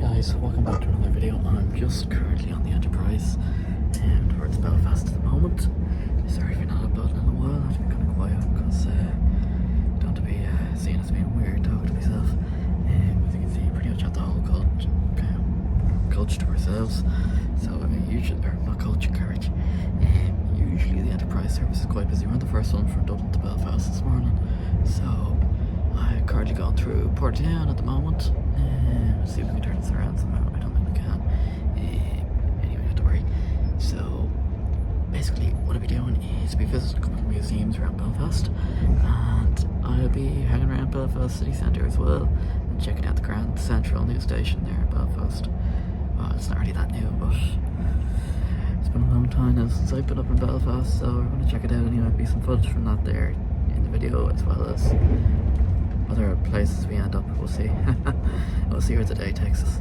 guys, welcome back to another video. I'm just currently on the Enterprise and towards Belfast at the moment. Sorry if you're not uploading in a while, I've been kind of quiet because don't want to be seen as being weird talking to myself. As you can see, pretty much have the whole coach to ourselves. So usually, or not coach, carriage. Usually the Enterprise service is quite busy. We're on the first one from Dublin to Belfast this morning. So I'm currently going through Portadown at the moment. Let's see if we can turn this around somehow. I don't think we can. Anyway, not to worry. So basically what I'll be doing is be visiting a couple of museums around Belfast, and I'll be hanging around Belfast city centre as well and checking out the Grand Central news station there in Belfast. Well, it's not really that new, but it's been a long time now since I've been up in Belfast, so we're going to check it out anyway. Be some footage from that there in the video, as well as other places we end up. We'll see. We'll see where the day takes us.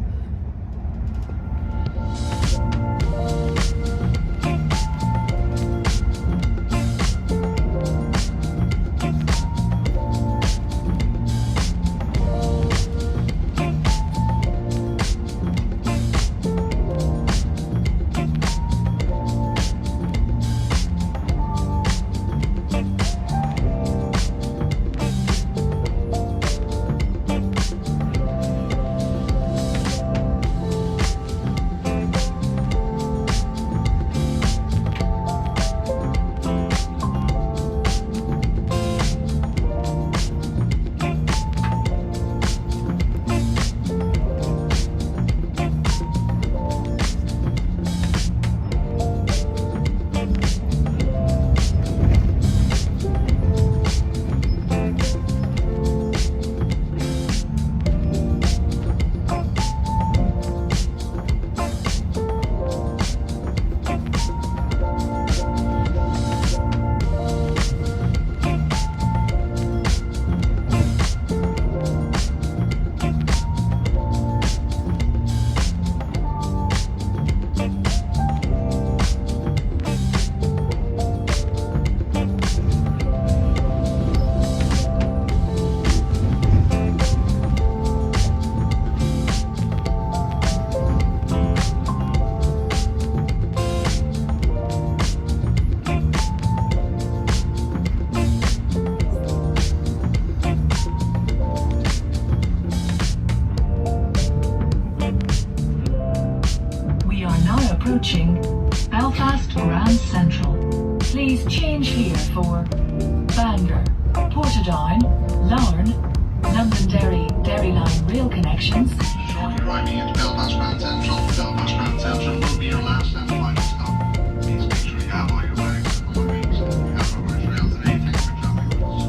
Approaching Belfast Grand Central. Please change here for Bangor, Portadown, Larne, Londonderry, Derry Line rail connections. Shortly arriving at Belfast Grand Central. Belfast Grand Central will be your last and final stop. Please make sure you have all your bags and belongings. We have our rail today. Thanks for traveling with us.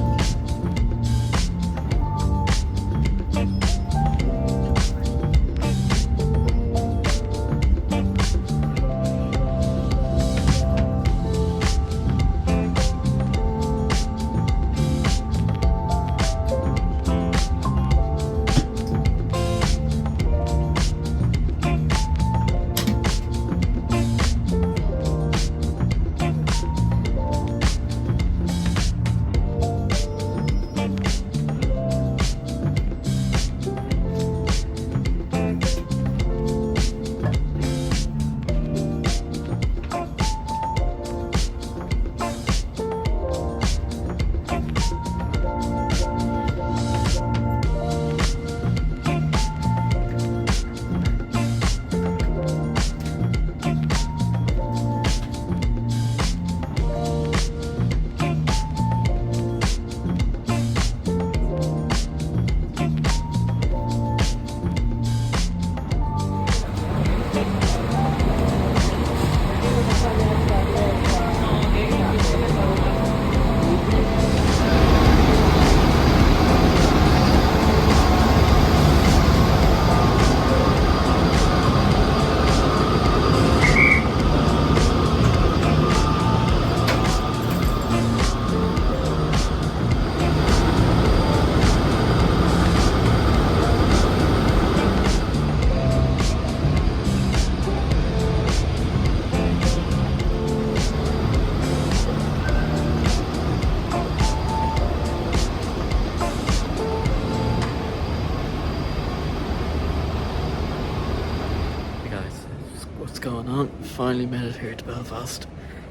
going on? Finally made it here to Belfast.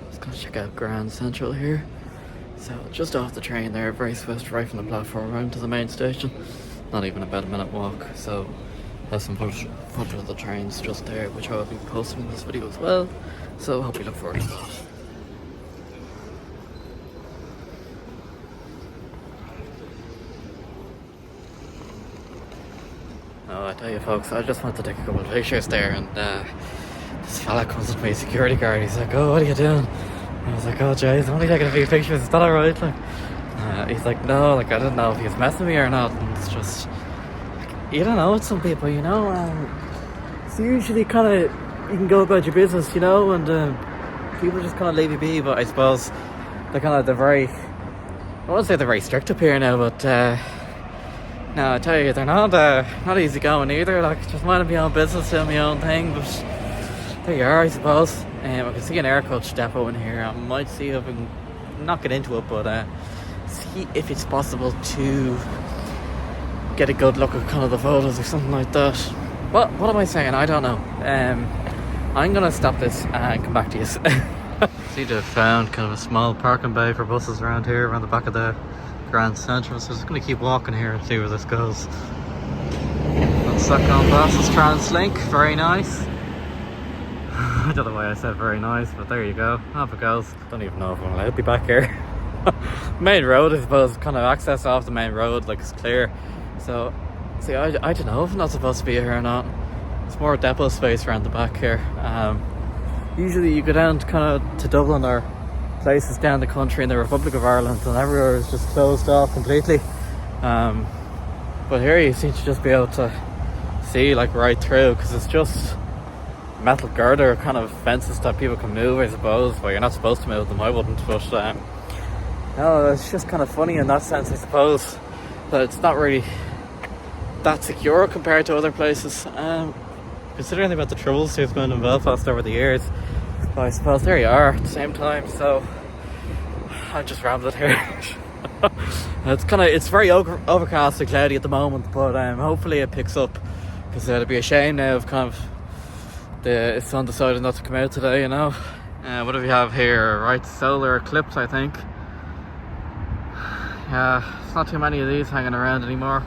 Just gonna check out Grand Central here. So just off the train there, very swift, right from the platform round to the main station. Not even about a minute walk. So has some footage of the trains just there, which I will be posting in this video as well. So hope you look forward to that. Oh, I tell you folks, I just want to take a couple of pictures there, and this fella comes up to me, security guard. He's like, "Oh, what are you doing?" I was like, "Oh, Jay, I'm only taking a few pictures. Is that alright?" Like, he's like, "No, like I didn't know if he was messing with me or not." And it's just, like, you don't know with some people, you know. It's usually kind of you can go about your business, you know, and people just kind of leave you be. But I suppose they're very, I won't say they're very strict up here now, but no, I tell you, they're not easy going either. Like, just minding my own business, doing my own thing. But there you are, I suppose. I can see an air coach depot in here. I might see if I can not get into it, but see if it's possible to get a good look at kind of the photos or something like that. What am I saying? I don't know. I'm gonna stop this and come back to you. See, they've found kind of a small parking bay for buses around here, around the back of the Grand Central. So I'm just gonna keep walking here and see where this goes. That's that going past. It's TransLink, very nice. I don't know why I said very nice, but there you go. Off it goes. Don't even know if I'm allowed to be back here. Main road, I suppose, kind of access off the main road, like, it's clear. So, see, I don't know if I'm not supposed to be here or not. It's more depot space around the back here. Usually you go down to kind of to Dublin or places down the country in the Republic of Ireland, and everywhere is just closed off completely. But here you seem to just be able to see like right through, because it's just metal girder kind of fences that people can move, I suppose. Well, you're not supposed to move them, I wouldn't, but no, it's just kind of funny in that sense, I suppose, that it's not really that secure compared to other places, considering about the troubles there's been in Belfast over the years. But I suppose there you are at the same time. So I just rambled here. It's very overcast and cloudy at the moment, but hopefully it picks up, because it'd be a shame now if kind of the sun decided not to come out today, you know. What do we have here? Right, solar eclipse, I think. Yeah, it's not too many of these hanging around anymore.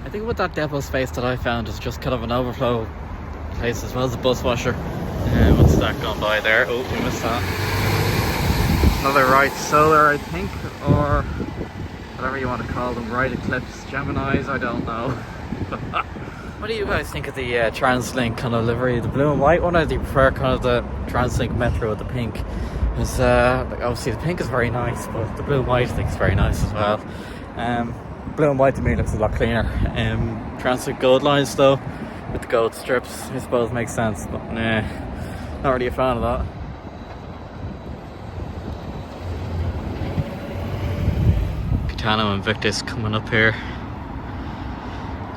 I think with that depot space that I found is just kind of an overflow place as well as a bus washer. What's that going by there? Oh, we missed that. Another right solar, I think, or whatever you want to call them, right eclipse Geminis, I don't know. What do you guys think of the TransLink kind of livery, the blue and white one, or do you prefer kind of the TransLink Metro with the pink? Because like, obviously the pink is very nice, but the blue and white I think is very nice as well. Blue and white to me looks a lot cleaner. TransLink gold lines though, with the gold strips, I suppose makes sense, but nah, not really a fan of that. Catano and Victus coming up here.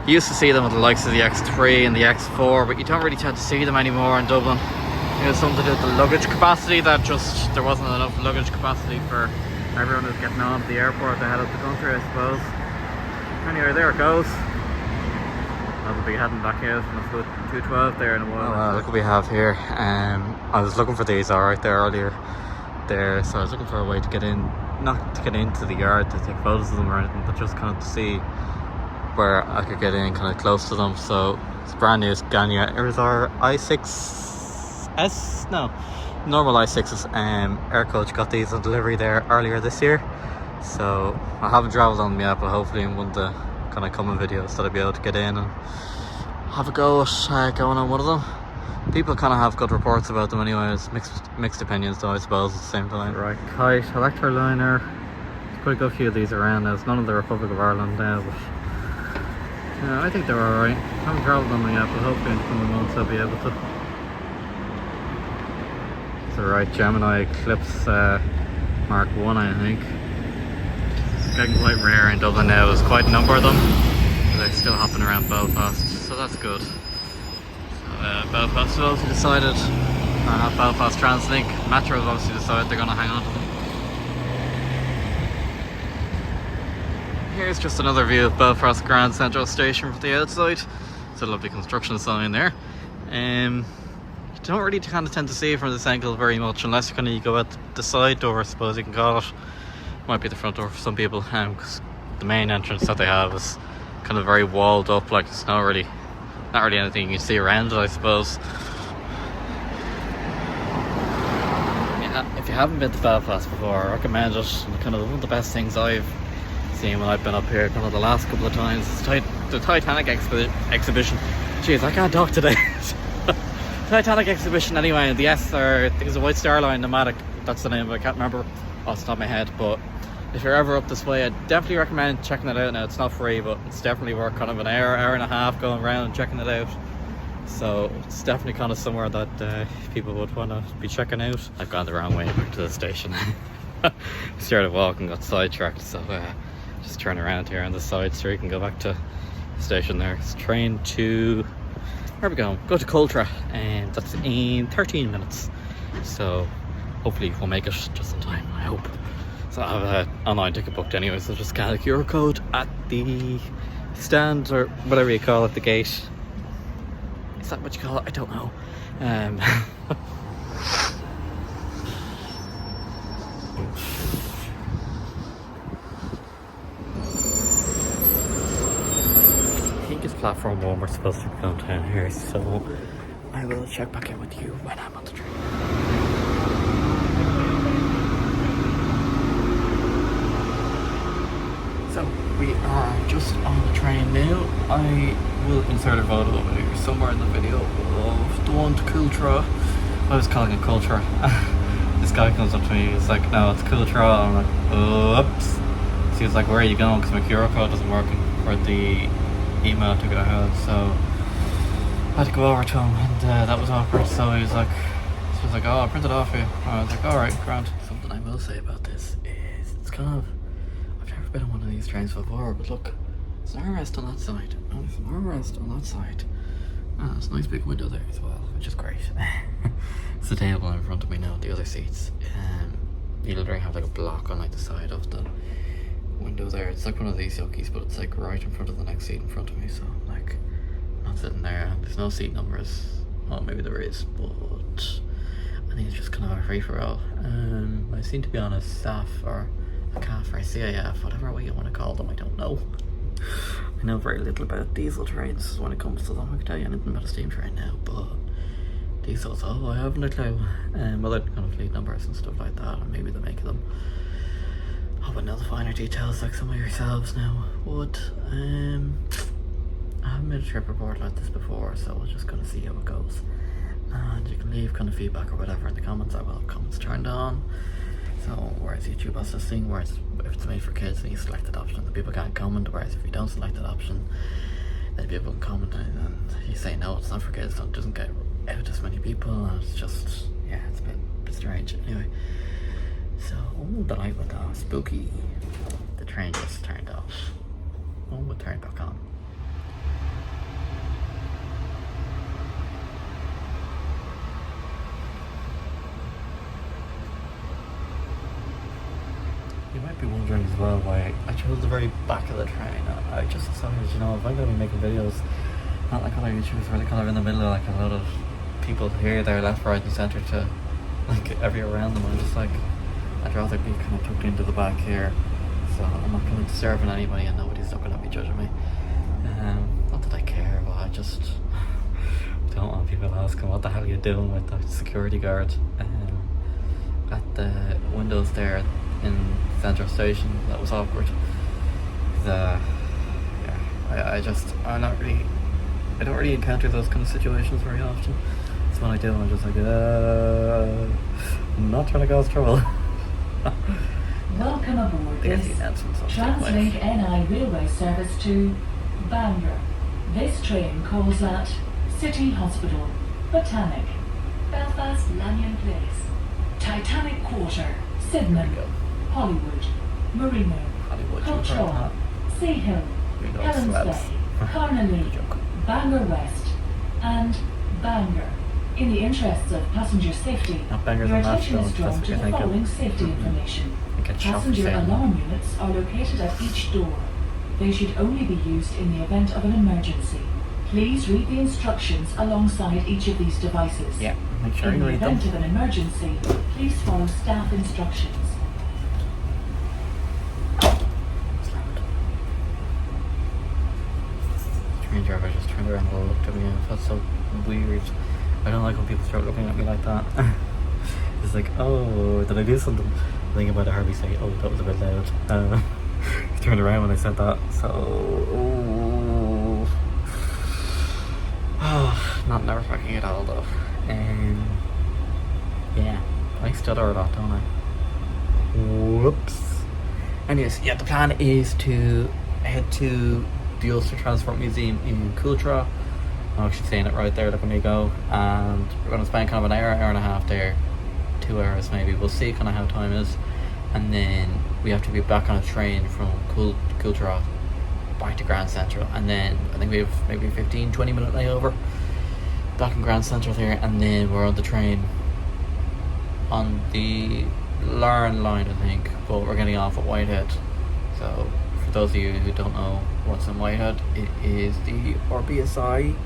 You used to see them with the likes of the X3 and the X4, but you don't really tend to see them anymore in Dublin. It was something to do with the luggage capacity, that just there wasn't enough luggage capacity for everyone who's getting on to the airport to head up the country, I suppose. Anyway, there it goes. I'll be heading back out from the 212 there in a while. Oh, wow, look what we have here. I was looking for these alright there earlier. There, so I was looking for a way to get in, not to get into the yard to take photos of them or anything, but just kind of to see where I could get in kind of close to them. So it's brand new Scania. It was our i6s, no, normal i6s. Air Coach got these on delivery there earlier this year. So I haven't travelled on them yet, but hopefully in one of the kind of coming videos that I'll be able to get in and have a go at going on one of them. People kind of have good reports about them anyway. It's mixed opinions though, I suppose, at the same time. Right, Kite, Electroliner. There's quite a good few of these around now. It's none of the Republic of Ireland now, but yeah, I think they're alright. Haven't travelled on them yet, but hopefully in the coming months I'll be able to. It's alright, Gemini Eclipse Mark 1, I think. It's getting quite rare in Dublin now. There's quite a number of them. They're still hopping around Belfast, so that's good. Belfast have obviously decided, Belfast Translink, Metro have obviously decided they're going to hang on to them. Here's just another view of Belfast Grand Central Station from the outside. It's a lovely construction sign there. You don't really kind of tend to see it from this angle very much, unless you kind of go out the side door, I suppose you can call it. Might be the front door for some people, because the main entrance that they have is kind of very walled up, like it's not really anything you can see around it, I suppose. Yeah, if you haven't been to Belfast before, I recommend it. And kind of one of the best things I've seen when I've been up here, kind of the last couple of times, is the Titanic exhibition. Jeez, I can't talk today. Titanic exhibition anyway, and the S, I think it's a White Star Line Nomadic, that's the name of it, I can't remember off the top of my head, but if you're ever up this way, I'd definitely recommend checking it out now. It's not free, but it's definitely worth kind of an hour and a half going around and checking it out. So it's definitely kind of somewhere that people would want to be checking out. I've gone the wrong way back to the station. Started walking, got sidetracked, so just turn around here on the side street and go back to the station there. It's train to, where are we going? Go to Coultra, and that's in 13 minutes. So hopefully we'll make it just in time, I hope. So I have an online ticket booked anyway, so just scan the QR code at the stand, or whatever you call it, the gate. Is that what you call it? I don't know. I think it's platform 1 we're supposed to be going down here, so I will check back in with you when I'm on the train. So we are just on the train now. I will insert a photo over here somewhere in the video of the one to Coultra. I was calling it Coultra. This guy comes up to me, he's like, no, it's Coultra. I'm like, oops. So he was like, where are you going? Because my QR code isn't working for the email to go out. So I had to go over to him, and that was awkward. So he was like, oh, I'll print it off for you. I was like, alright, grand. Something I will say about this is it's kind of, been on one of these trains before, but look, there's an armrest on that side, and there's an armrest on that side, and there's a nice big window there as well, which is great. It's the table in front of me now, the other seats, you literally have like a block on like the side of the window there. It's like one of these yokis, but it's like right in front of the next seat in front of me, so like, I'm not sitting there, there's no seat numbers. Well, maybe there is, but I think it's just kind of a free-for-all. I seem to be on a staff or a CAF or a CAF, whatever way you want to call them, I don't know. I know very little about diesel trains when it comes to them. I can tell you anything about a steam train now, but diesels, oh, I haven't a clue. Well, they're kind of fleet numbers and stuff like that, and maybe the make of them. I wouldn't know the finer details like some of yourselves now would. I haven't made a trip report like this before, so we're just going to see how it goes. And you can leave kind of feedback or whatever in the comments. I will have comments turned on. So whereas YouTube has this thing where if it's made for kids then you select that option, the people can't comment, whereas if you don't select that option then people can comment, and you say no, it's not for kids, so it doesn't get out to as many people, and it's just, yeah, it's a bit strange. Anyway, so the light went off, spooky. The train just turned off. We'll turn it back on. You might be wondering as well why I chose the very back of the train. I just decided, you know, if I'm going to be making videos, not like other YouTubers where they kind of in the middle, like a lot of people here, there, left, right and centre to like everywhere around them. I'm just like, I'd rather be kind of tucked into the back here, so I'm not kind of disturbing anybody and nobody's looking at me judging me. Not that I care, but I just don't want people asking what the hell you're doing with that security guard at the windows there in Central Station. That was awkward. Yeah, I don't really encounter those kind of situations very often. So when I do, I'm just like, I'm not trying to cause trouble. Welcome aboard There's this the announcements on Stick Translink Life. NI railway service to Bangor. This train calls at City Hospital, Botanic, Belfast Lanyon Place, Titanic Quarter, Sydenham, Here we go. Hollywood, Marino, Hollywood, you've heard Cultraw, that. Sea Hill, Here we go, Helens slabs. Bay, Carnalee, Good joke. Bangor West, and Bangor. In the interests of passenger safety, Not Bangor's your and attention Nashville, is drawn that's what to you're the thinking. following safety information. I get shot for Passenger saying that. alarm units are located at each door. They should only be used in the event of an emergency. Please read the instructions alongside each of these devices. Yeah, make sure In you the read them. event of an emergency, please follow staff instructions. Train driver just turned around and looked at me and it felt so weird. I don't like when people start looking at me like that. It's like, oh, did I do something? I think about Harvey say, oh, that was a bit loud. He turned around when I said that, so not nerve-wracking at all though. Yeah, I stutter a lot, don't I? Whoops. Anyways, yeah, the plan is to head to the Ulster Transport Museum in Coultra. I'm actually saying it right there, look when you go. And we're going to spend kind of an hour and a half there. 2 hours maybe. We'll see kind of how time is. And then we have to be back on a train from Coultra back to Grand Central. And then I think we have maybe 15-20 minute layover back in Grand Central here. And then we're on the train on the Larne line, I think. But we're getting off at Whitehead. So for those of you who don't know what's in Whitehead, it is the RPSI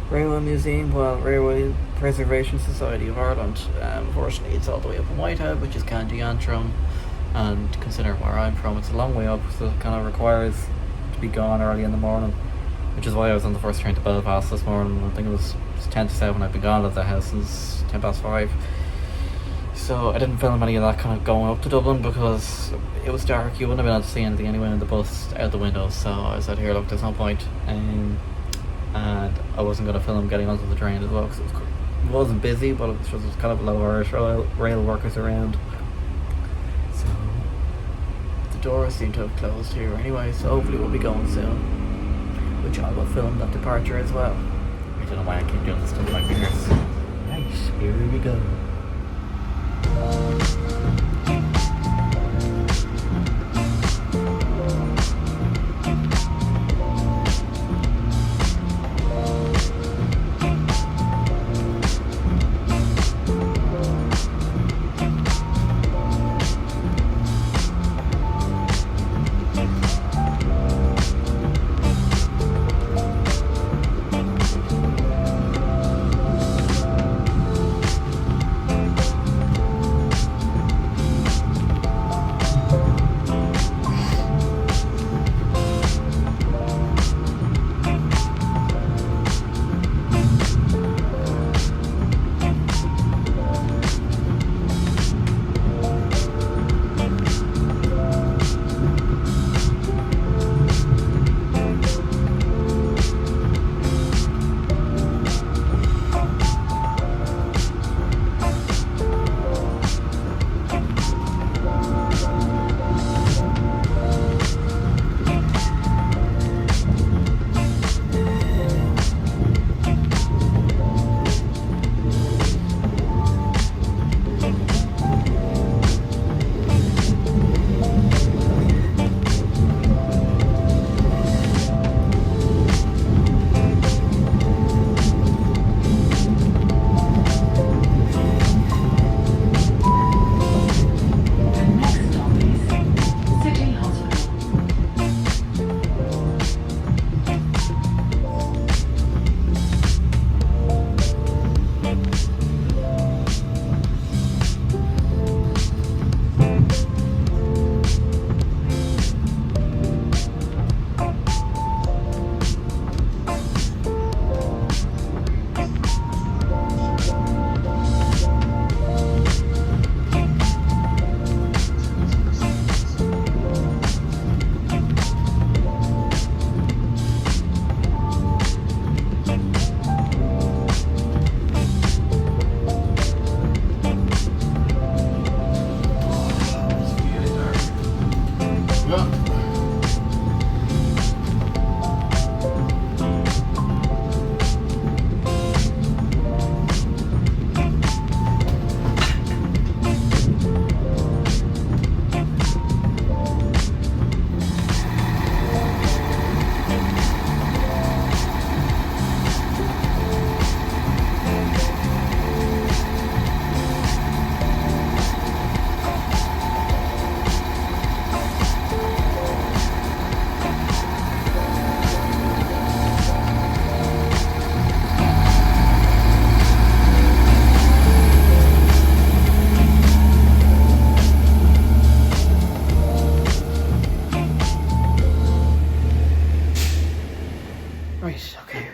Railway Museum, well, Railway Preservation Society of Ireland. Unfortunately, it's all the way up in Whitehead, which is County Antrim, and considering where I'm from, it's a long way up, so it kind of requires to be gone early in the morning, which is why I was on the first train to Belfast this morning. I think it was 10 to 7. I've been gone at the house since 5:10. So I didn't film any of that kind of going up to Dublin because it was dark. You wouldn't have been able to see anything anyway in the bus out the window. So I said, here, look, there's no point. And I wasn't going to film getting onto the train as well because it wasn't busy, but it was just kind of low Irish rail workers around. So the doors seem to have closed here anyway. So hopefully we'll be going soon, which I will film that departure as well. I don't know why I keep doing this stuff with my fingers. Nice, here we go.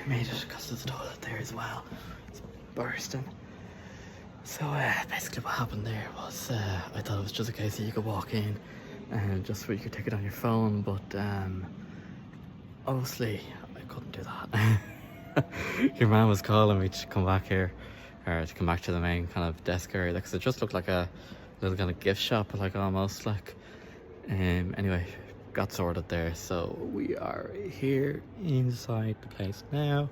we made it because there's a toilet there as well. It's bursting. So basically what happened there was I thought it was just a case that you could walk in and just put your ticket on your phone, but obviously I couldn't do that. Your man was calling me to come back here, or to come back to the main kind of desk area, because it just looked like a little kind of gift shop, like almost like. Anyway, got sorted there, so we are here inside the place now.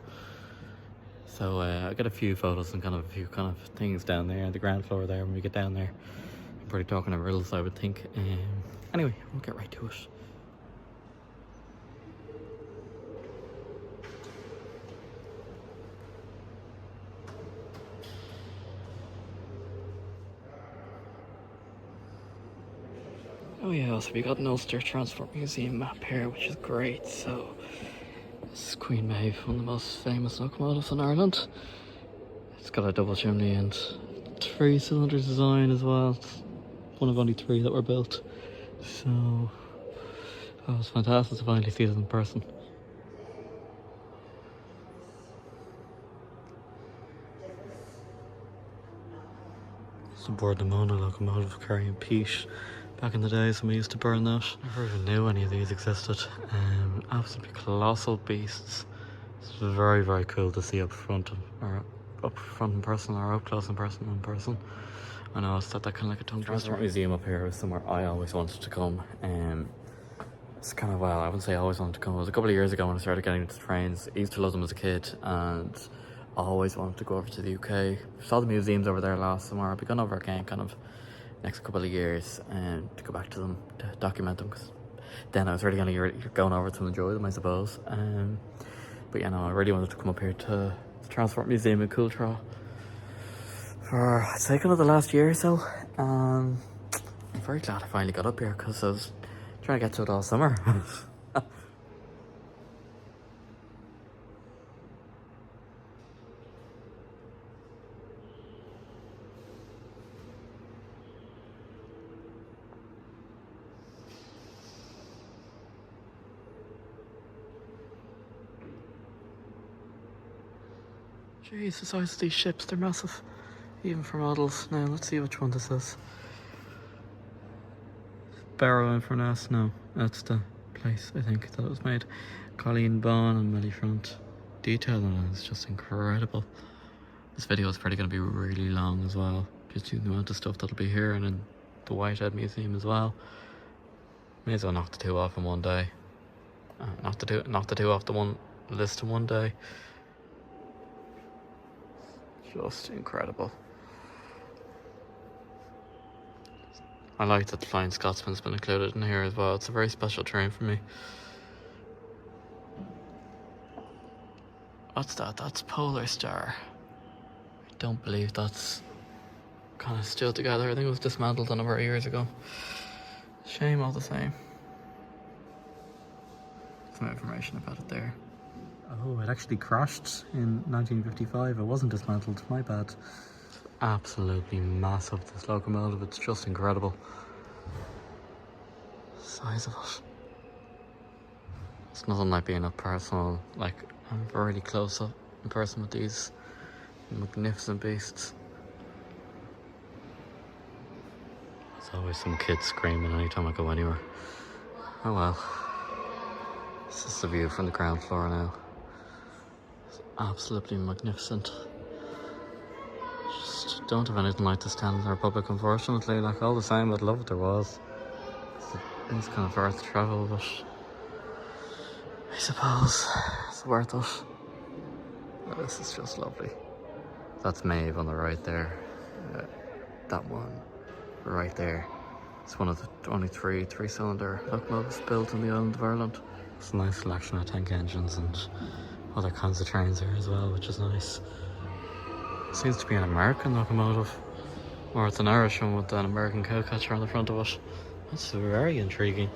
So I got a few photos and kind of a few kind of things down there on the ground floor there when we get down there. I'm probably talking in riddles, I would think. Anyway, we'll get right to it. Oh yeah, so we got an Ulster Transport Museum map here, which is great. So this is Queen Maeve, one of the most famous locomotives in Ireland. It's got a double chimney and 3-cylinder design as well. It's one of only 3 that were built. So it was fantastic to finally see it in person. It's aboard the Mona locomotive carrying peat. Back in the days when we used to burn that, never even knew any of these existed. Absolutely colossal beasts. It's very, very cool to see up front in person, or up close in person. I know, it's that kind of like a tongue twister. Transport Museum up here is somewhere I always wanted to come. It's kind of, well, I wouldn't say I always wanted to come. It was a couple of years ago when I started getting into trains. I used to love them as a kid, and I always wanted to go over to the UK. Saw the museums over there last summer. I'll be going over again kind of next couple of years to go back to them, to document them, because then I was really going over to enjoy them, I suppose. But yeah, no, I really wanted to come up here to the Transport Museum in Coultra for, I'd say, kind of the last year or so. I'm very glad I finally got up here, because I was trying to get to it all summer. Jeez, the size of these ships, they're massive, even for models. Now, let's see which one this is. Barrow Inverness, no, that's the place, I think, that it was made. Colleen Bond and Mellifront. Detail on it is just incredible. This video is probably going to be really long as well, just due to the amount of stuff that'll be here, and in the Whitehead Museum as well. May as well knock the 2 off in one day. Knock the two off the one list in one day. Just incredible. I like that the Flying Scotsman's been included in here as well. It's a very special train for me. What's that? That's Polar Star. I don't believe that's kind of still together. I think it was dismantled a number of years ago. Shame all the same. Some information about it there. Oh, it actually crashed in 1955. It wasn't dismantled, my bad. Absolutely massive, this locomotive. It's just incredible. Size of it. It's nothing like being up personal. Like, I'm really close up in person with these magnificent beasts. There's always some kids screaming anytime I go anywhere. Oh well. This is the view from the ground floor now. It's absolutely magnificent. Just don't have anything like this down in the Republic, unfortunately. Like, all the same, I'd love if there was. It's kind of worth travel, but I suppose it's worth it. Oh, this is just lovely. That's Maeve on the right there. That one right there. It's one of the only 3-cylinder locomotives built in the island of Ireland. It's a nice selection of tank engines and other kinds of trains there as well, which is nice. Seems to be an American locomotive, or it's an Irish one with an American cowcatcher on the front of it. That's very intriguing.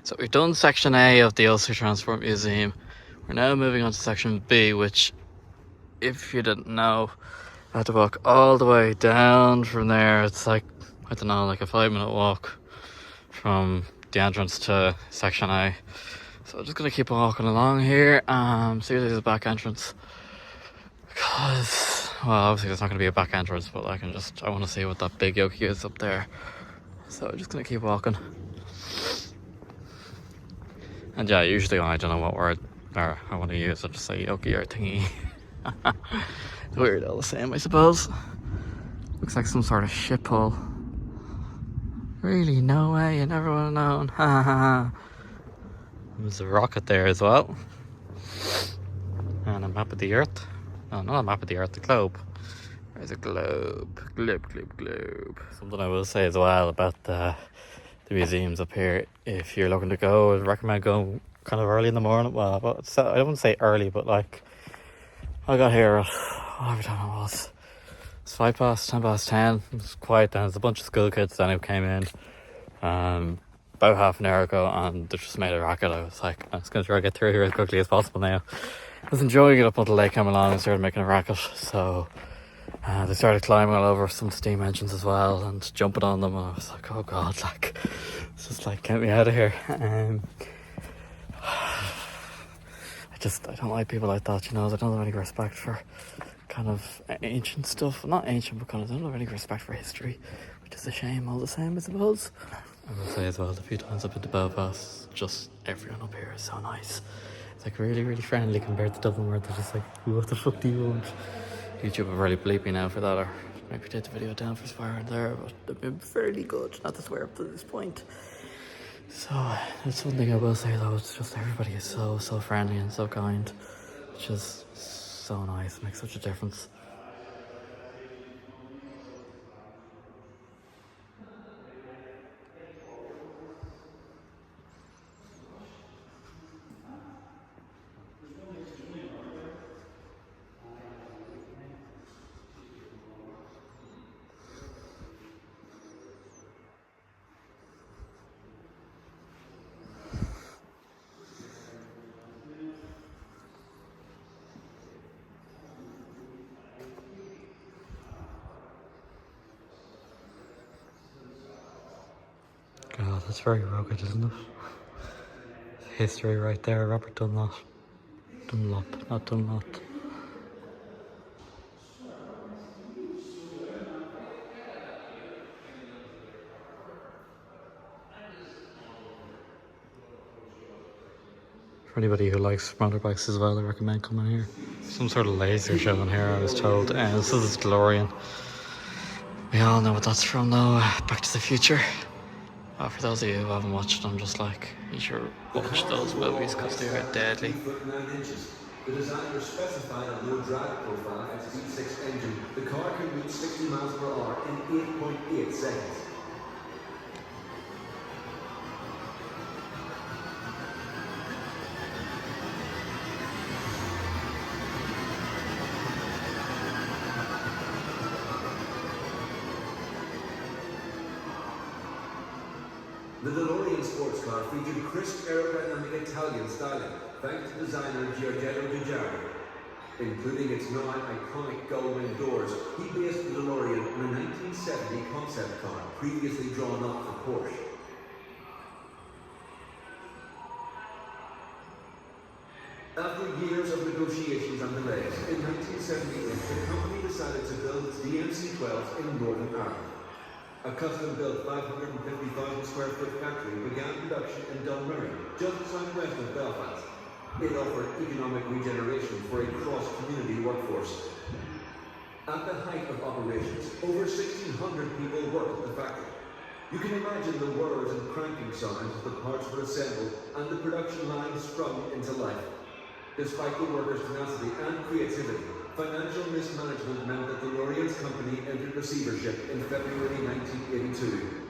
So we've done section A of the Ulster Transport Museum. We're now moving on to section B, which, if you didn't know, I had to walk all the way down from there. It's like, I don't know, like a 5-minute walk from the entrance to section A. So I'm just gonna keep walking along here. See if there's a back entrance. Because, well, obviously there's not gonna be a back entrance, but I want to see what that big yoki is up there. So I'm just gonna keep walking. And yeah, usually I don't know what word or I want to use. I just say yoki or thingy. It's weird all the same, I suppose. Looks like some sort of ship hull. Really? No way, you never would have known. Ha ha ha. There's a rocket there as well. And a map of the Earth. No, not a map of the Earth, the globe. There's a globe. Globe. Something I will say as well about the museums up here. If you're looking to go, I'd recommend going kind of early in the morning. Well, I don't want to say early, but like, I got here at, whatever time it was. It's 10:10. It was quiet then. There's a bunch of school kids then who came in about half an hour ago, and they just made a racket. I was like, I'm just going to try to get through here as quickly as possible now. I was enjoying it up until they came along and started making a racket. So they started climbing all over some steam engines as well and jumping on them. And I was like, oh god, like, it's just like, get me out of here. I don't like people like that, you know. They don't have any respect for kind of ancient stuff. Not ancient, but kind of don't have any respect for history, which is a shame all the same, I suppose. I will say as well, the few times I've been to Belfast, just everyone up here is so nice. It's like really, really friendly compared to Dublin, where they're just like, what the fuck do you want? YouTube will really bleep me now for that, or maybe take the video down for swearing there, but they've been fairly good not to swear up to this point. So that's one thing I will say though, it's just everybody is so friendly and so kind, which is so nice, makes such a difference. God, that's very rugged, isn't it? History right there, Robert Dunlop, not Dunlop. For anybody who likes motorbikes as well, I recommend coming here. Some sort of laser show in here, I was told. This is DeLorean. We all know what that's from though, Back to the Future. For those of you who haven't watched them, just like, you should watch those movies because they are deadly. The designer specified a low drag profile for its V6 engine. The car can reach 60 miles per hour in 8.8 seconds. The DeLorean sports car featured crisp aerodynamic Italian styling, thanks to designer Giorgetto Giugiaro. Including its now iconic gull-wing doors, he based the DeLorean on a 1970 concept car previously drawn up for Porsche. After years of negotiations and delays, in 1978 the company decided to build its DMC-12s in Northern Ireland. A custom-built 550,000 square foot factory began production in Dunmurry, just southwest of Belfast. It offered economic regeneration for a cross-community workforce. At the height of operations, over 1,600 people worked at the factory. You can imagine the whirs and cranking sounds as the parts were assembled and the production line sprung into life. Despite the workers' tenacity and creativity, financial mismanagement meant that DeLorean's company entered receivership in February 1982.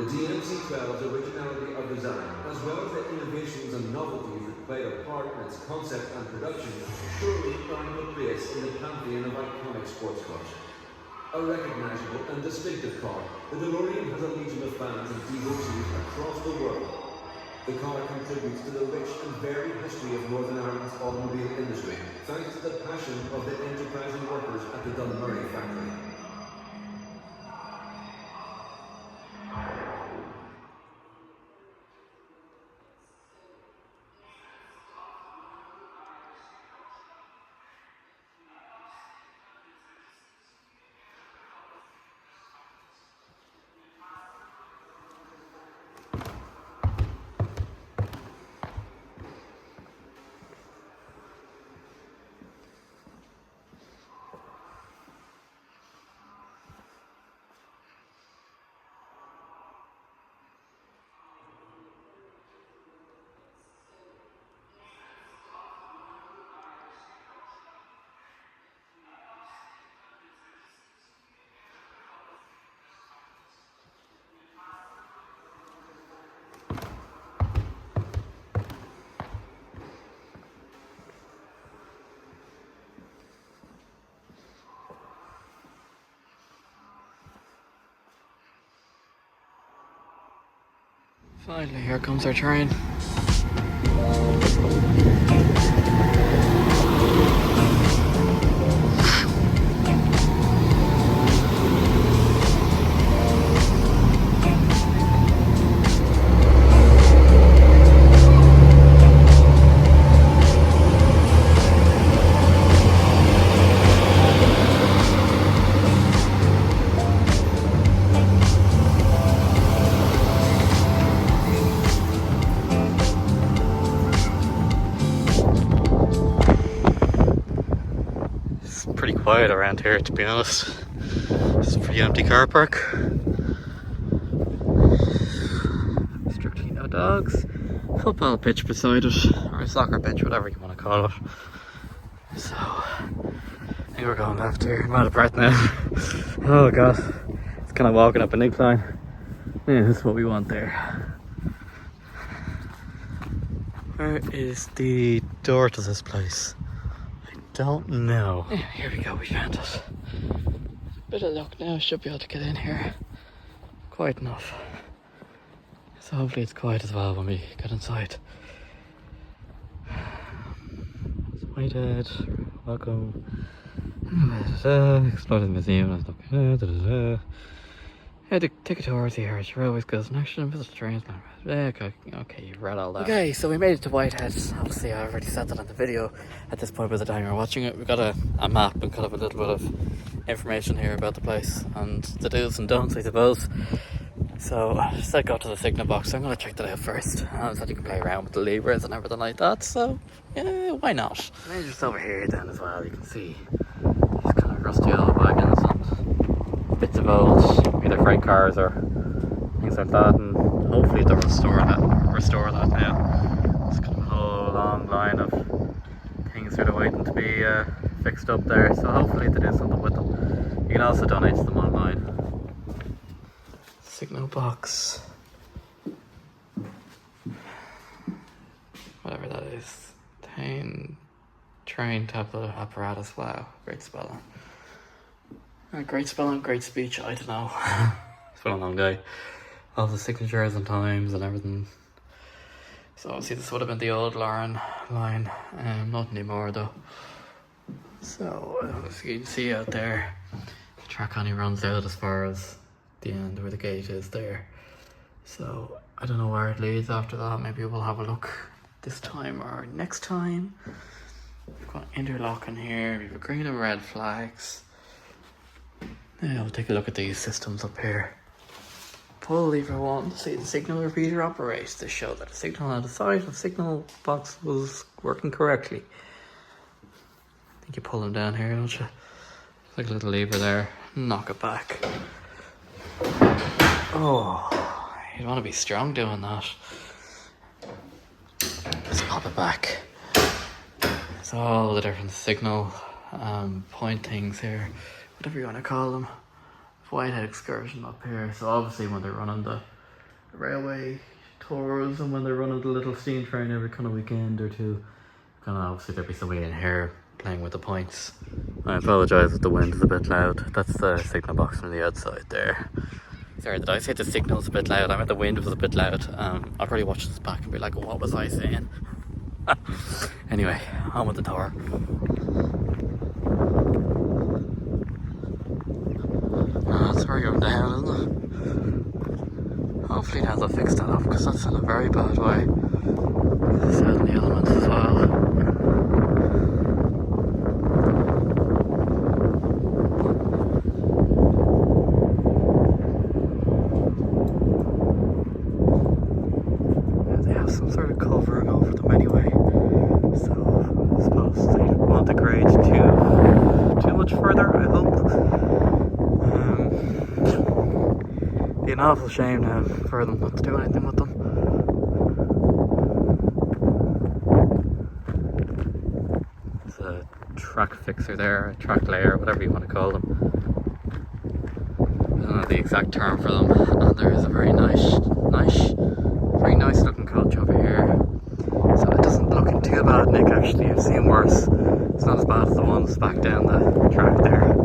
DMC-12's originality of design, as well as the innovations and novelties that played a part in its concept and production, surely earn a place in the pantheon of iconic sports cars. A recognisable and distinctive car, the DeLorean has a legion of fans and devotees across the world. The car contributes to the rich and varied history of Northern Ireland's automobile industry, thanks to the passion of the enterprising workers at the Dunmurry factory. Finally, here comes our train. Pretty quiet around here, to be honest. It's a pretty empty car park. Strictly no dogs. Football pitch beside it, or a soccer pitch, whatever you want to call it. So, I think we're going left here. I'm out of breath now. Oh god, it's kind of walking up an incline. Yeah, that's what we want there. Where is the door to this place? Don't know. Yeah, here we go, we found it. Bit of luck now, should be able to get in here. Quiet enough. So hopefully it's quiet as well when we get inside. It's Whitehead, welcome. Explore the museum. Yeah, take a tour, see Irish railways goes in action, visit the trains. Okay, you've read all that. Okay, so we made it to Whitehead. Obviously, I already said that in the video. At this point, by the time you're watching it, we've got a map and kind of a little bit of information here about the place and the do's and don'ts, I suppose. So I said go to the signal box. So I'm going to check that out first. I said you can play around with the levers and everything like that. So yeah, why not? And then just over here then as well, you can see these kind of rusty old wagons and bits of old either freight cars or things like that, and hopefully they'll restore that now. It's kind of a whole long line of things that are waiting to be fixed up there, so hopefully they do something with them. You can also donate to them online. Signal box, whatever that is. Train tablet apparatus. Wow, great spelling. Great spelling, great speech. I don't know. It's been a long day. All the signatures and times and everything. So obviously this would have been the old Lauren line. Not anymore though. So as you can see out there, the track only runs out as far as the end where the gate is there. So I don't know where it leads after that. Maybe we'll have a look this time or next time. We've got interlock in here. We have green and red flags. Yeah, we'll take a look at these systems up here. Pull lever 1 to see the signal repeater operates to show that the signal on the side of the signal box was working correctly. I think you pull them down here, don't you? Like a little lever there. Knock it back. Oh, you'd want to be strong doing that. Just pop it back. It's all the different signal point things here, whatever you want to call them. Whitehead excursion up here. So obviously when they're running the railway tours, and when they're running the little steam train every kind of weekend or two, kind of obviously there'll be somebody in here playing with the points. I apologise if the wind is a bit loud. That's the signal box from the outside there. Sorry, did I say the signal's a bit loud? I meant the wind was a bit loud. I'll probably watch this back and be like, what was I saying? Anyway, on with the tour. That's where you're going down, isn't it? Hopefully now they'll fix that up, because that's in a very bad way. It's out in the elements as well. Yeah, they have some sort of covering over them anyway, so I suppose they won't degrade too much further, I hope. Be an awful shame now for them not to do anything with them. There's a track fixer there, a track layer, whatever you want to call them. I don't know the exact term for them. And there is a very nice looking coach over here. So it doesn't look too bad, Nick, actually. I've seen worse. It's not as bad as the ones back down the track there.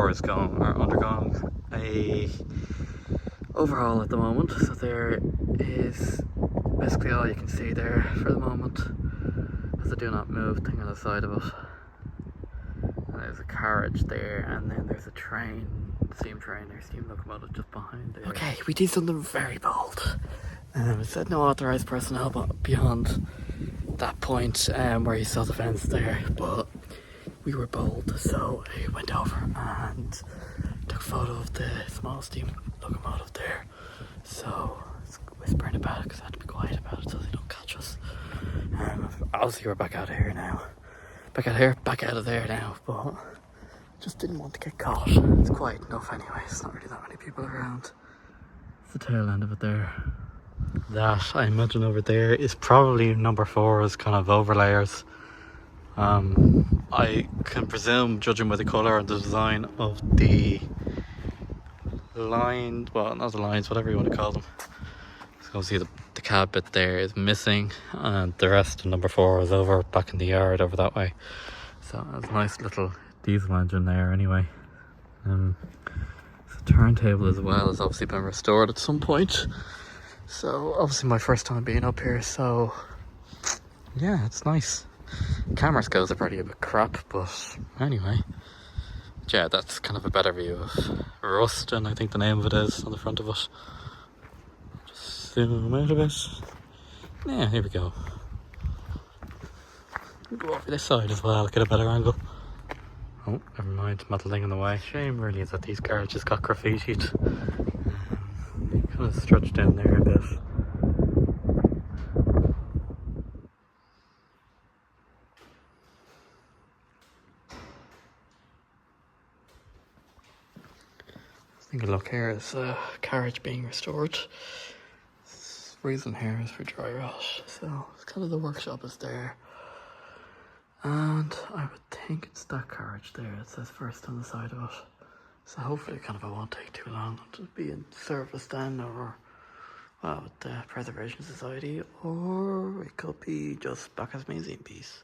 Is undergoing a overhaul at the moment, so there is basically all you can see there for the moment. There's a do not move thing on the side of it, and there's a carriage there, and then there's a train, steam train or steam locomotive just behind there. Okay, we did something very bold. It said no authorised personnel but beyond that point where you saw the fence there, but we were bold, so I went over and took a photo of the small steam locomotive there. So I was whispering about it because I had to be quiet about it so they don't catch us. Obviously we're back out of here now. Back out of there now, but just didn't want to get caught. It's quiet enough anyway, it's not really that many people around. It's the tail end of it there. That, I imagine over there, is probably number 4's kind of overlayers. I can presume, judging by the colour and the design of the line, well, not the lines, whatever you want to call them. So obviously the cab bit there is missing, and the rest of number 4 is over back in the yard over that way. So there's a nice little diesel engine there anyway. The turntable as well has obviously been restored at some point. So obviously my first time being up here, so yeah, it's nice. Camera skills are probably a bit crap, but anyway. Yeah, that's kind of a better view of Ruston, I think the name of it is, on the front of it. Just zoom out a bit. Yeah, here we go. We'll go over this side as well, get a better angle. Oh, never mind, metal thing in the way. Shame really that these garages got graffitied. Kind of stretched down there a bit. I think a look here is a carriage being restored. This reason here is for dry rot, so it's kind of the workshop is there. And I would think it's that carriage there, it says first on the side of it. So hopefully it won't take too long to be in service then, or well, with the Preservation Society, or it could be just back as museum piece.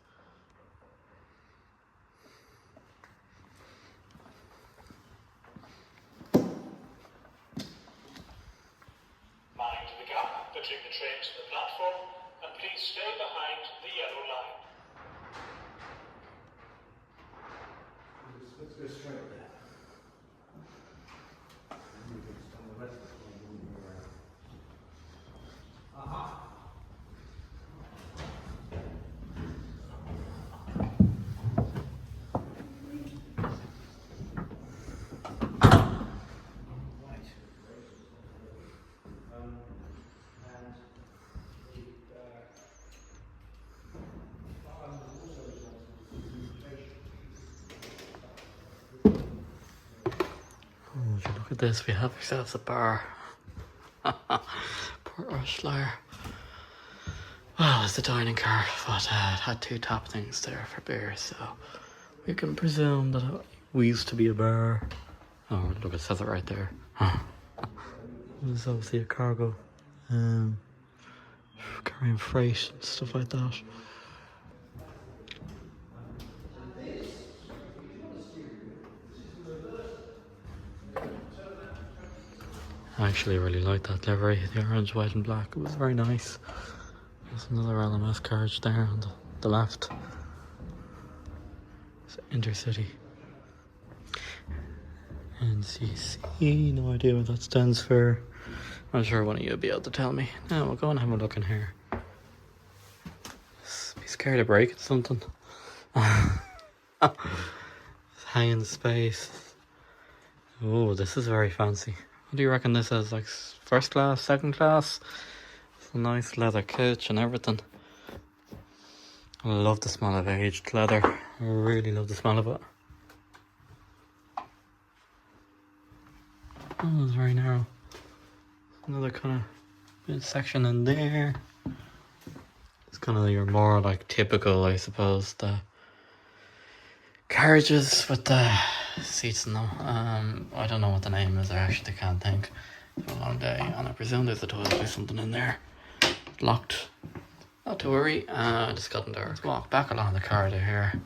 Mind the gap between the trains and the platform, and please stay behind the yellow line. Let's go straight there. If you look at this, we have ourselves a bar. Poor Ursula. Well, it's a dining car, but it had two top things there for beer, so we can presume that we used to be a bar. Oh, look, it says it right there. There's obviously a cargo, carrying freight and stuff like that. I actually really liked that livery, the orange, white and black. It was very nice. There's another LMS carriage there on the left. It's Intercity. NCC, no idea what that stands for. I'm sure one of you will be able to tell me. Now we'll go and have a look in here. Be scared of breaking something. It's hanging in space. Oh, this is very fancy. What do you reckon this is? Like first class, second class? It's a nice leather couch and everything. I love the smell of aged leather. I really love the smell of it. Oh, it's very narrow. Another kind of section in there. It's kind of your more like typical, I suppose, the carriages with the seats in them. I don't know what the name is. I actually can't think. It's been a long day, and I presume there's a toilet or something in there. Locked. Not to worry. I just got in there. Let's walk back along the corridor here.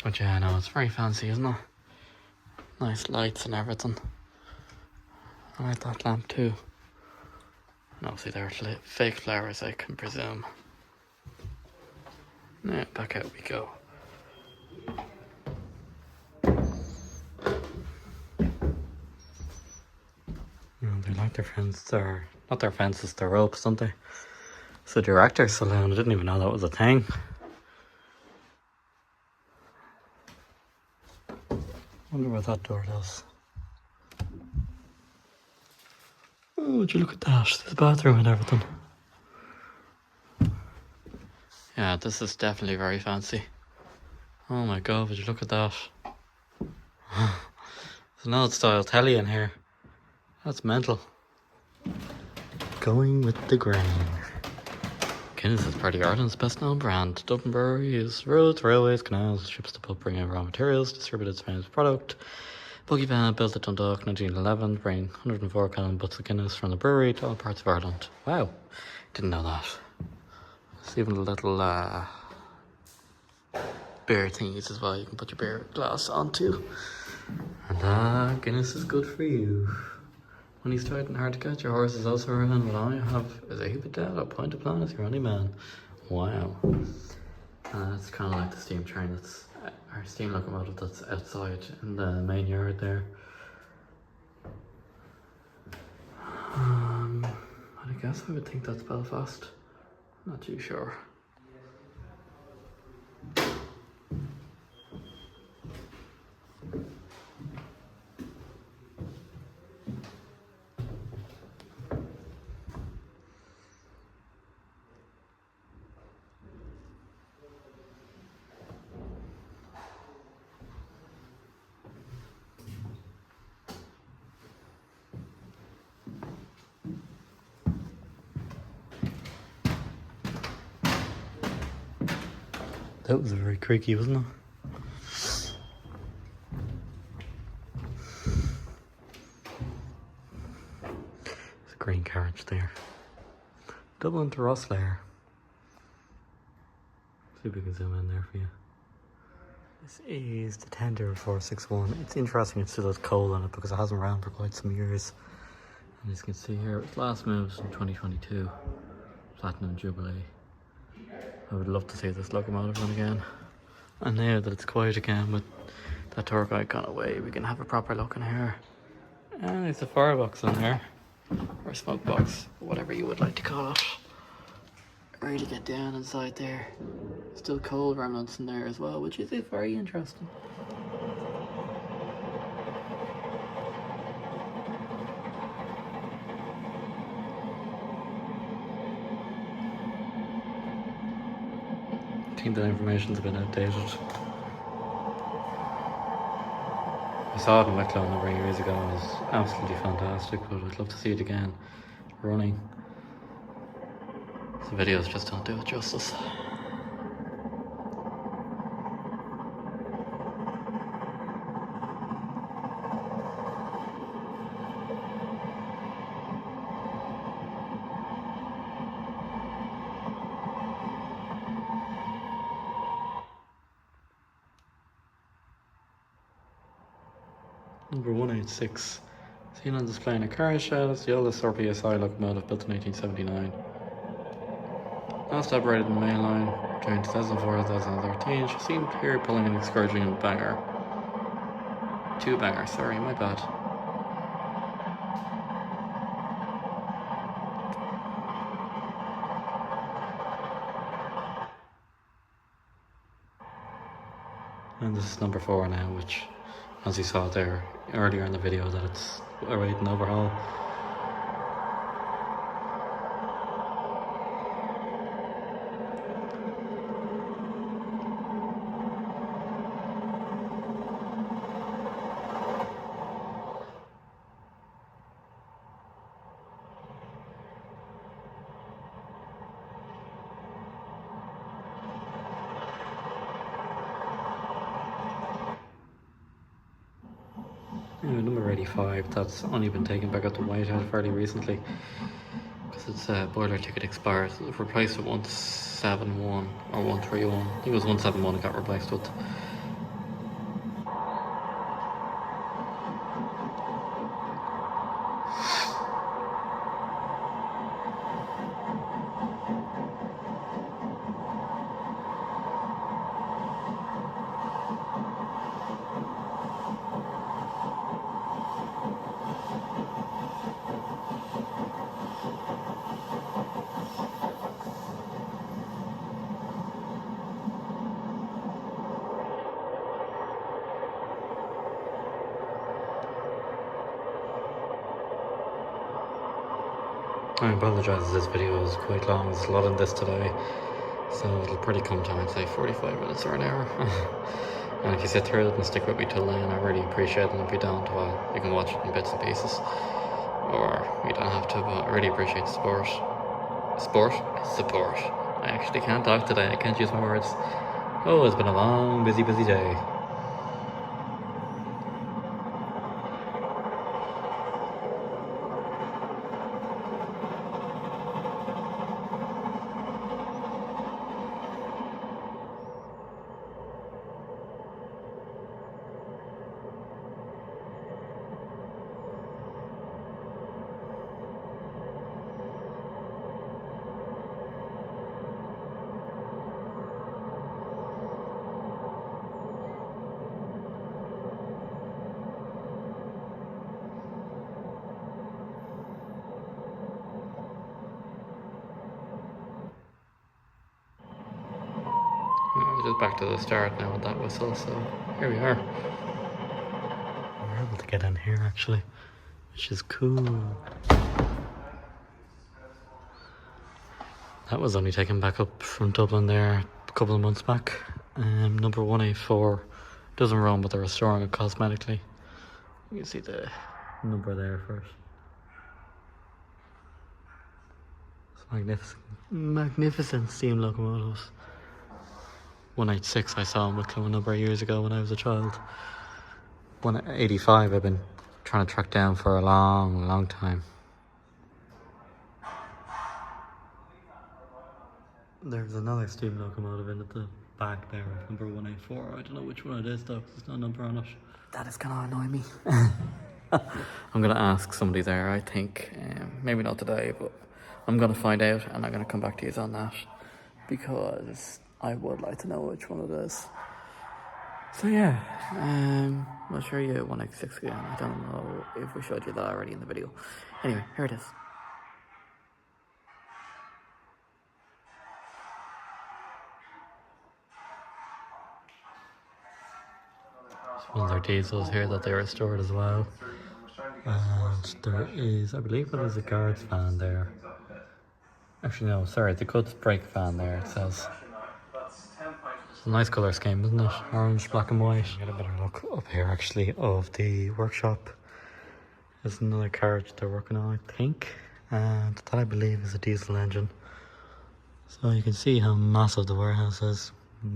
But yeah, no, it's very fancy, isn't it? Nice lights and everything. I like that lamp too. And obviously there are fake flowers, I can presume. Now back out we go. They like their fences, or not their fences, their ropes, don't they? It's a director's saloon. I didn't even know that was a thing. Wonder what that door does. Oh, would you look at that? There's a bathroom and everything. Yeah, this is definitely very fancy. Oh my god, would you look at that? There's an old style telly in here. That's mental. Going with the grain. Guinness is part of Ireland's best known brand. Dublin Brewery uses roads, railways, canals, ships to pub, bringing raw materials, distribute its famous product. Buggy van built at Dundalk 1911, bringing 104 gallon butts of Guinness from the brewery to all parts of Ireland. Wow, didn't know that. There's even a little beer thingies as well. You can put your beer glass onto. And Guinness is good for you. Money's tight and hard to get. Your horse is also around. What I have is a heap of debt. A point of plan is your only man. Wow. It's kind of like the steam train that's our steam locomotive that's outside in the main yard there. I guess I would think that's Belfast. Not too sure. That was very creaky, wasn't it? There's a green carriage there. Dublin to Rosslare. See if we can zoom in there for you. This is the tender 461. It's interesting it still has coal in it because it hasn't ran for quite some years. And as you can see here, it was last moved in 2022. Platinum Jubilee. I would love to see this locomotive run again. And now that it's quiet again with that tour guide gone away, we can have a proper look in here. And there's a firebox in there. Or a smoke box, whatever you would like to call it. Ready to get down inside there. Still coal remnants in there as well, which is very interesting. I think that information's a bit outdated. I saw it in Wicklow a number of years ago. It was absolutely fantastic, but I'd love to see it again running. The videos just don't do it justice. Number 186. Seen on display in a car shed, it's the oldest RPSI locomotive built in 1879. Last operated in the main line between 2004 and 2013. She's seen here pulling an excursion banger. Two bangers, sorry, my bad. And this is number 4 now, which, as you saw there earlier in the video, that it's awaiting overhaul. Anyway, number 85, that's only been taken back up to Whitehead fairly recently because its boiler ticket expired. It was replaced with 171 or 131. I think it was 171 it got replaced with. I apologise if this video is quite long, there's a lot in this today, so it'll pretty come to, I'd say, 45 minutes or an hour. And if you sit through it and stick with me till then, I really appreciate it, and if you don't, well, you can watch it in bits and pieces. Or you don't have to, but I really appreciate the support. Support. I actually can't talk today, I can't use my words. Oh, it's been a long, busy day. Just back to the start now with that whistle, so here we are. We're able to get in here actually, which is cool. That was only taken back up from Dublin there a couple of months back. Number 184 doesn't run, but they're restoring it cosmetically. You can see the number there first. It's magnificent steam locomotives. 186 I saw in Wicklow a number of years ago when I was a child. 185 I've been trying to track down for a long time. There's another steam locomotive in at the back there, number 184. I don't know which one it is though, because there's no number on it. That is gonna annoy me. I'm gonna ask somebody there, I think. Maybe not today, but I'm gonna find out and I'm gonna come back to you on that, because I would like to know which one it is. So yeah, I'll show you 186 again. I don't know if we showed you that already in the video. Anyway, here it is. There's one of their diesels here that they restored as well. And there is, I believe it is a guard's fan there. Actually no, sorry, the cuts brake fan there, it says. It's a nice colour scheme, isn't it? Orange, black and white. Get a better look up here actually of the workshop. There's another carriage they're working on, I think. And that I believe is a diesel engine. So you can see how massive the warehouse is.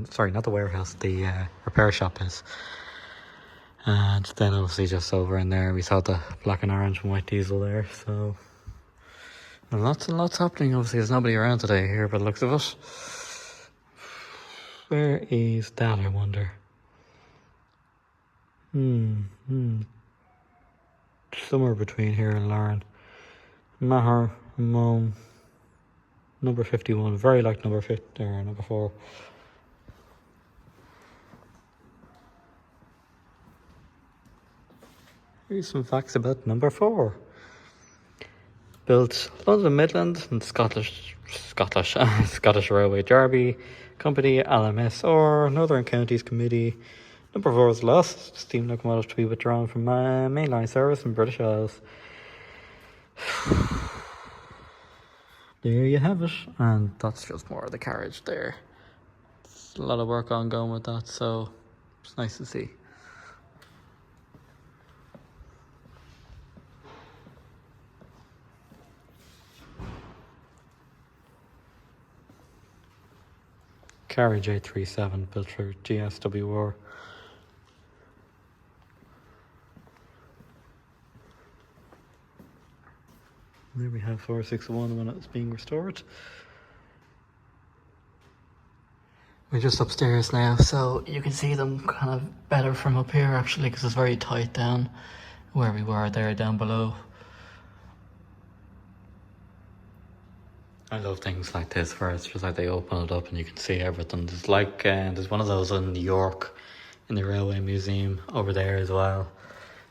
Sorry, not the warehouse, the repair shop is. And then obviously just over in there we saw the black and orange and white diesel there. So lots and lots happening. Obviously there's nobody around today here by the looks of it. Where is that, I wonder? Somewhere between here and Lauren. Maher, Mom. Number 51. Very like number 50 or number 4. Here's some facts about number 4. Built London Midland and Scottish Railway Derby Company, LMSR, Northern Counties Committee. Number 4 is lost. Steam locomotive to be withdrawn from mainline service in British Isles. There you have it. And that's just more of the carriage there. There's a lot of work ongoing with that, so it's nice to see. Carriage 837 built for GSWR. There we have 461 when it was being restored. We're just upstairs now, so you can see them kind of better from up here actually, because it's very tight down where we were there down below. I love things like this where it's just like they open it up and you can see everything. There's like there's one of those in New York in the Railway Museum over there as well.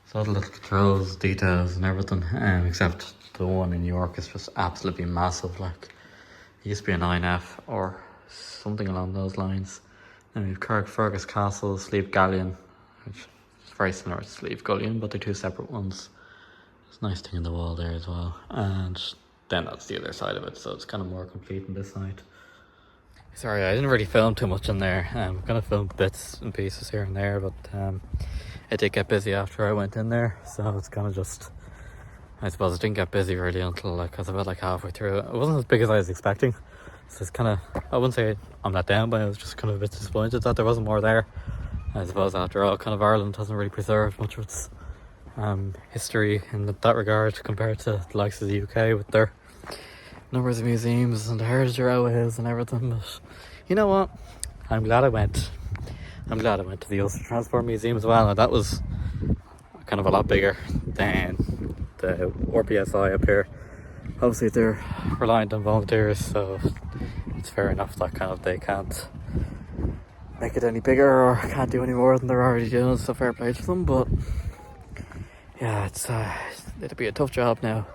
So all the little controls, details and everything, except the one in New York is just absolutely massive. Like it used to be a 9F or something along those lines. And we've Fergus Castle, Slieve Galleon, which is very similar to Slieve Gullion, but they're two separate ones. There's a nice thing in the wall there as well. And then that's the other side of it, so it's kind of more complete on this side. Sorry, I didn't really film too much in there. I'm gonna film bits and pieces here and there, but it did get busy after I went in there, so it's kind of just, I suppose it didn't get busy really until like, I was about like halfway through. It wasn't as big as I was expecting, so it's kind of, I wouldn't say I'm let down, but I was just kind of a bit disappointed that there wasn't more there. I suppose after all, kind of Ireland hasn't really preserved much of its history in that regard compared to the likes of the UK with their numbers of museums and heritage railways and everything. But you know what, I'm glad I went to the Ulster Transport Museum as well, and that was kind of a lot bigger than the RPSI up here. Obviously they're reliant on volunteers, so it's fair enough that kind of they can't make it any bigger or can't do any more than they're already doing, so fair play to them. But yeah, it'll be a tough job now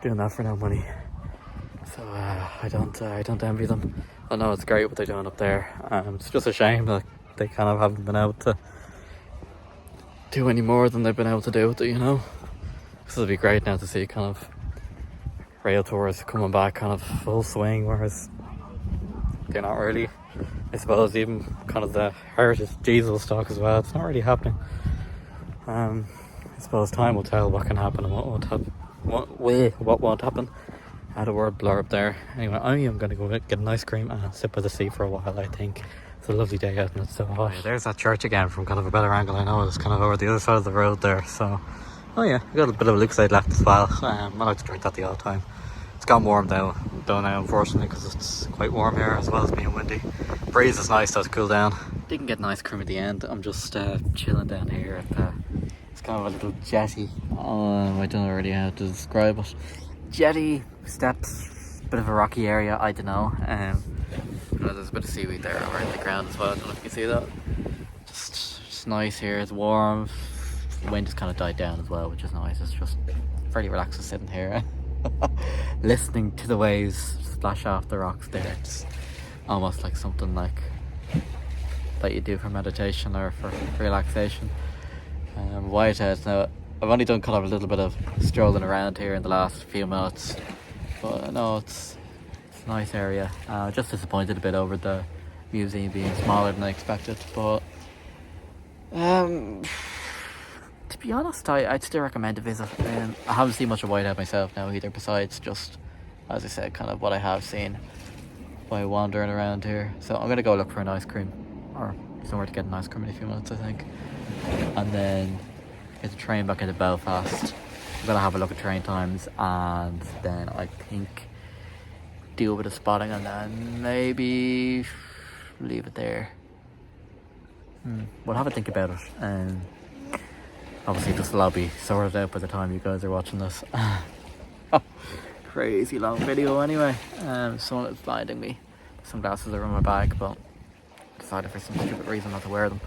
doing that for no money. So I don't envy them. I know it's great what they're doing up there. It's just a shame that they kind of haven't been able to do any more than they've been able to do with it, you know. Because it'll be great now to see kind of rail tours coming back kind of full swing, whereas they're not really. I suppose even kind of the heritage diesel stock as well, it's not really happening. I suppose time will tell what can happen and what won't happen. What won't happen. I had a word blurb there. Anyway, I am going to go get an ice cream and sit by the sea for a while, I think. It's a lovely day out and it's so hot. Yeah, there's that church again from kind of a better angle. I know it's kind of over the other side of the road there. So, oh yeah, we got a bit of a Lucasade left as well. I like to drink that the old time. It's gone warm though now unfortunately, because it's quite warm here as well as being windy. Breeze is nice though to cool down. Didn't get an ice cream at the end. I'm just chilling down here at it's kind of a little jetty. I don't know really how to describe it. Jetty, steps, bit of a rocky area, I don't know. There's a bit of seaweed there over in the ground as well. I don't know if you can see that. Just nice here, it's warm. The wind has kind of died down as well, which is nice. It's just fairly relaxing sitting here listening to the waves splash off the rocks there. It's almost like something like that you do for meditation or for relaxation. Whitehead, now I've only done kind of a little bit of strolling around here in the last few minutes, but no, it's a nice area. Just disappointed a bit over the museum being smaller than I expected, but to be honest, I'd still recommend a visit. I haven't seen much of Whitehead myself now either, besides just, as I said, kind of what I have seen by wandering around here. So I'm gonna go look for an ice cream, or somewhere to get an ice cream in a few minutes, I think, and then get the train back into Belfast. I'm gonna have a look at train times, and then I think deal with the spotting, and then maybe leave it there. We'll have a think about it, and obviously this will all be sorted out by the time you guys are watching this. Crazy long video anyway. Sun is blinding me. Sunglasses are in my bag, but decided for some stupid reason not to wear them.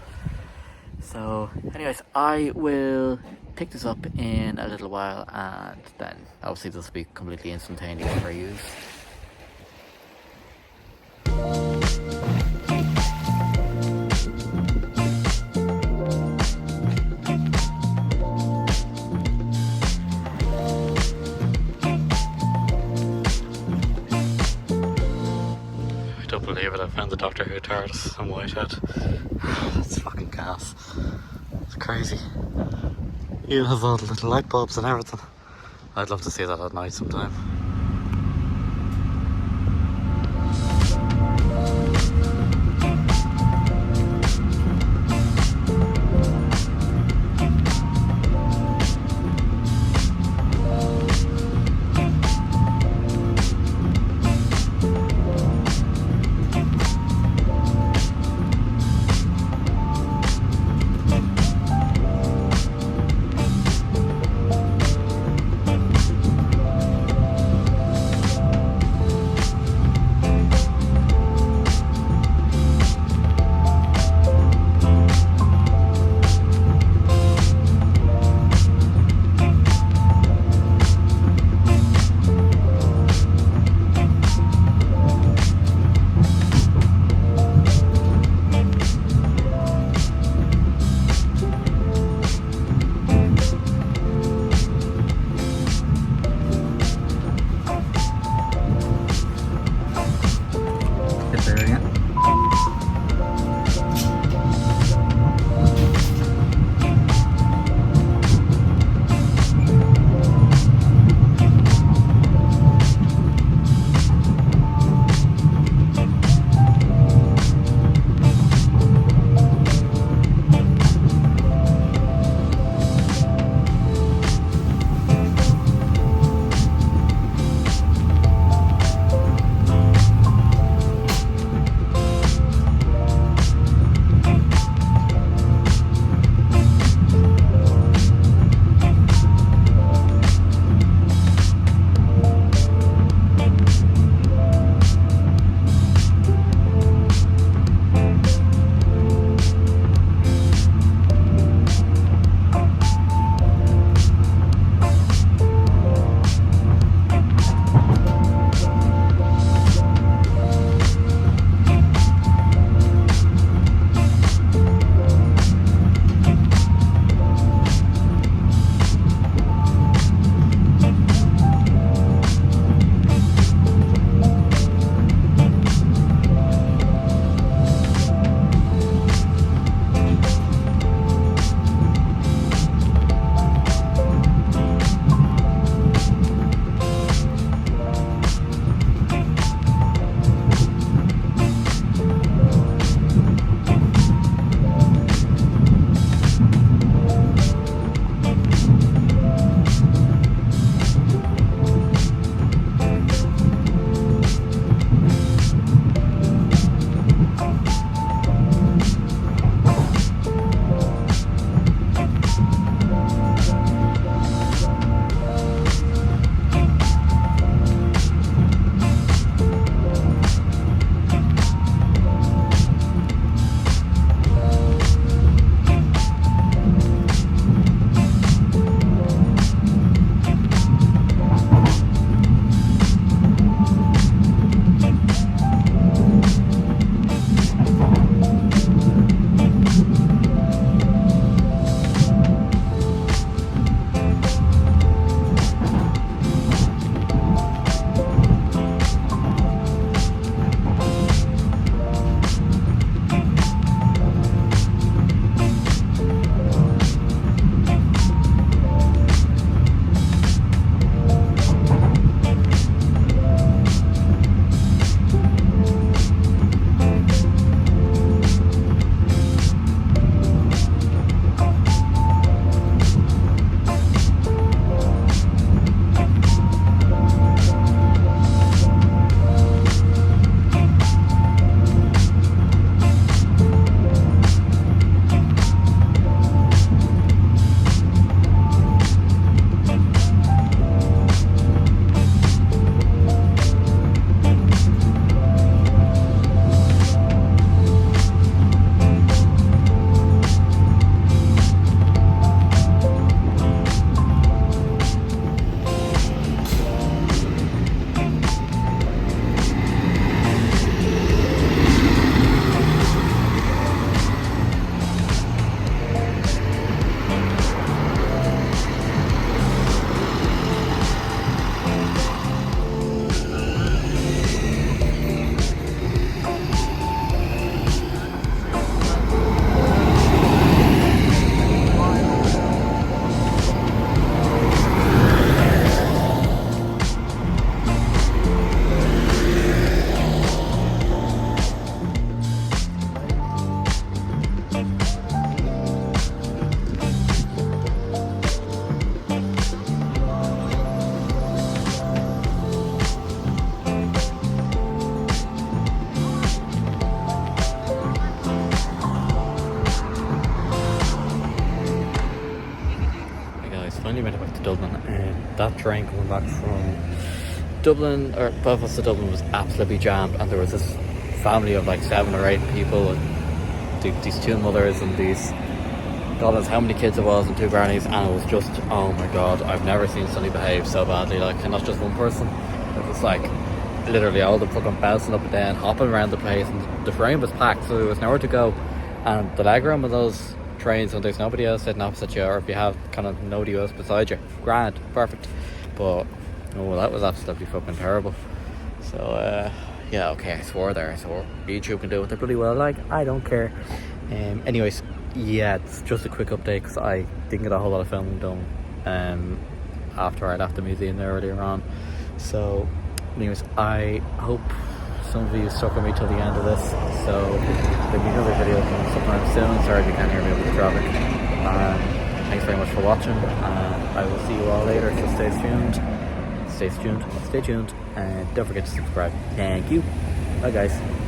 So anyways, I will pick this up in a little while, and then obviously this will be completely instantaneous for use. I don't believe it, I found the Doctor Who TARDIS in Whitehead. That's fucking gas. It's crazy. It has all the little light bulbs and everything. I'd love to see that at night sometime. train coming back from Dublin, or Belfast to Dublin, was absolutely jammed, and there was this family of like 7 or 8 people, and these 2 mothers and these, God knows how many kids it was, and 2 grannies, and it was just, oh my god, I've never seen somebody behave so badly, like, and not just one person. It was like literally all the fucking bouncing up and down, hopping around the place, and the train was packed, so there was nowhere to go. And the legroom of those trains, when there's nobody else sitting opposite you, or if you have kind of nobody else beside you, grand, perfect. But oh, that was absolutely fucking terrible. So yeah, okay, I swore there. So YouTube can do what they bloody well like. I don't care. Anyways, yeah, it's just a quick update because I didn't get a whole lot of filming done after I left the museum there earlier on. So anyways, I hope some of you stuck with me till the end of this. So there'll be another video coming sometime soon. Sorry if you can't hear me over the traffic. Thanks very much for watching, and I will see you all later. So stay tuned, and don't forget to subscribe. Thank you. Bye guys.